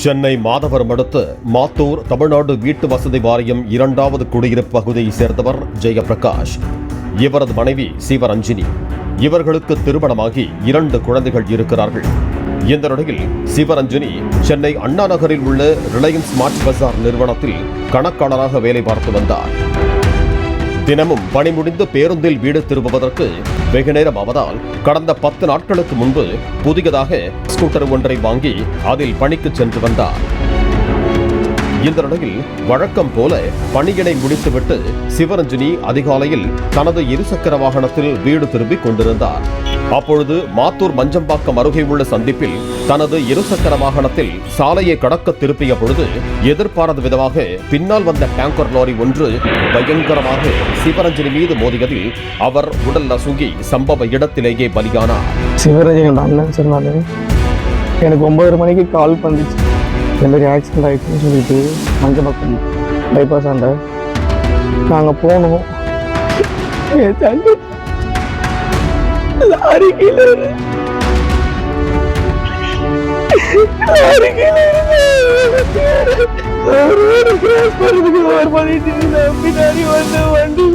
சென்னை மாதவரம் அடுத்த மாத்தூர் தமிழ்நாடு வீட்டு வசதி வாரியம் 2வது குடியிருப்பு பகுதியை சேர்ந்தவர் ஜெயபிரகாஷ். இவரது மனைவி சிவரஞ்சினி. இவர்களுக்கு திருமணமாகி 2 குழந்தைகள் இருக்கிறார்கள். இந்த நிலையில் சிவரஞ்சினி சென்னை அண்ணா நகரில் உள்ள ரிலையன்ஸ் ஸ்மார்ட் பஜார் நிறுவனத்தில் கணக்காளராக வேலை பார்த்து வந்தார். தினமும் பணி முடிந்து பேருந்தில் வீடு திரும்புவதற்கு வெகு நேரம் ஆவதால் கடந்த 10 நாட்களுக்கு முன்பு புதியதாக ஸ்கூட்டர் ஒன்றை வாங்கி அதில் பணிக்கு சென்று வந்தார். இந்த நிலையில் வழக்கம் போல பணியினை முடித்துவிட்டு சிவரஞ்சினி அதிகாலையில் தனது இருசக்கர வாகனத்தில் வீடு திரும்பிக் கொண்டிருந்தார். அப்பொழுது மாத்தூர் மஞ்சம்பாக்கம் அருகே உள்ள சந்திப்பில் தனது இருசக்கர வாகனத்தில் சாலையை கடக்க திருப்பிய பொழுது எதிர்பாராத விதமாக பின்னால் வந்த டேங்கர் லாரி ஒன்று பயங்கரமாக சிவரஞ்சினி மீது மோதியதில் அவர் உடல் நசுங்கி சம்பவ இடத்திலேயே பலியானார். சிவரஞ்சனி அண்ணன் சொன்னாரு, எனக்கு 9:30 மணிக்கு கால் பண்ணிச்சு, இந்த மாதிரி ஆக்சிடென்ட் ஆகிடுச்சுன்னு சொல்லிட்டு மஞ்சப்பாக்கம் பைபாஸ் ஆண்ட நாங்கள் போனோம். லாரி கீழே பின்னாடி வந்து வண்டி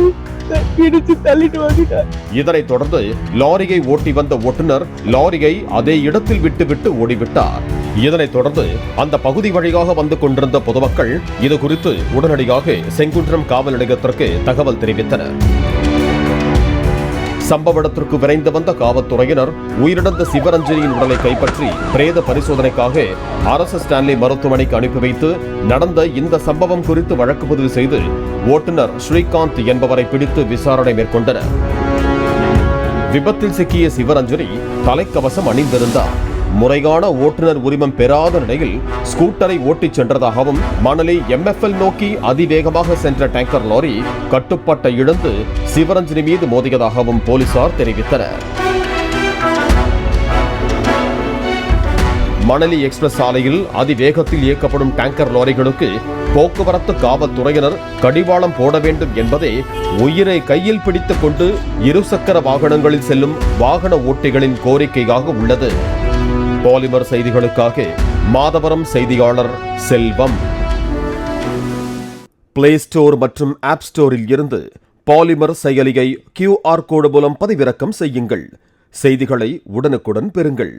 இடிச்சு தள்ளிட்டு வந்துட்டார். இதனைத் தொடர்ந்து லாரியை ஓட்டி வந்த ஓட்டுநர் லாரியை அதே இடத்தில் விட்டுவிட்டு ஓடிவிட்டார். இதனைத் தொடர்ந்து அந்த பகுதி வழியாக வந்து கொண்டிருந்த பொதுமக்கள் இது குறித்து உடனடியாக செங்குன்றம் காவல் நிலையத்திற்கு தகவல் தெரிவித்தனர். சம்பவ இடத்திற்கு விரைந்து வந்த காவல்துறையினர் உயிரிழந்த சிவரஞ்சனியின் உடலை கைப்பற்றி பிரேத பரிசோதனைக்காக அரசு ஸ்டான்லி மருத்துவமனைக்கு அனுப்பி வைத்து நடந்த இந்த சம்பவம் குறித்து வழக்கு பதிவு செய்து ஓட்டுநர் ஸ்ரீகாந்த் என்பவரை பிடித்து விசாரணை மேற்கொண்டனர். விபத்தில் சிக்கிய சிவரஞ்சனி தலைக்கவசம் அணிந்திருந்தார். முறையான ஓட்டுநர் உரிமம் பெறாத நிலையில் ஸ்கூட்டரை ஓட்டிச் சென்றதாகவும் மணலி MFL நோக்கி அதிவேகமாக சென்ற டேங்கர் லாரி கட்டுப்பாட்டை இழந்து சிவரஞ்சனி மீது மோதியதாகவும் போலீசார் தெரிவித்தனர். மணலி எக்ஸ்பிரஸ் சாலையில் அதிவேகத்தில் இயக்கப்படும் டேங்கர் லாரிகளுக்கு போக்குவரத்து காவல்துறையினர் கடிவாளம் போட வேண்டும் என்பதே உயிரை கையில் பிடித்துக் கொண்டு இருசக்கர வாகனங்களில் செல்லும் வாகன ஓட்டிகளின் கோரிக்கையாக உள்ளது. பாலிமர் செய்திகளுக்காக மாதவரம் செய்தியாளர் செல்வம். பிளே ஸ்டோர் மற்றும் ஆப் ஸ்டோரில் இருந்து பாலிமர் செயலியை QR கோடு மூலம் பதிவிறக்கம் செய்யுங்கள். செய்திகளை உடனுக்குடன் பெறுங்கள்.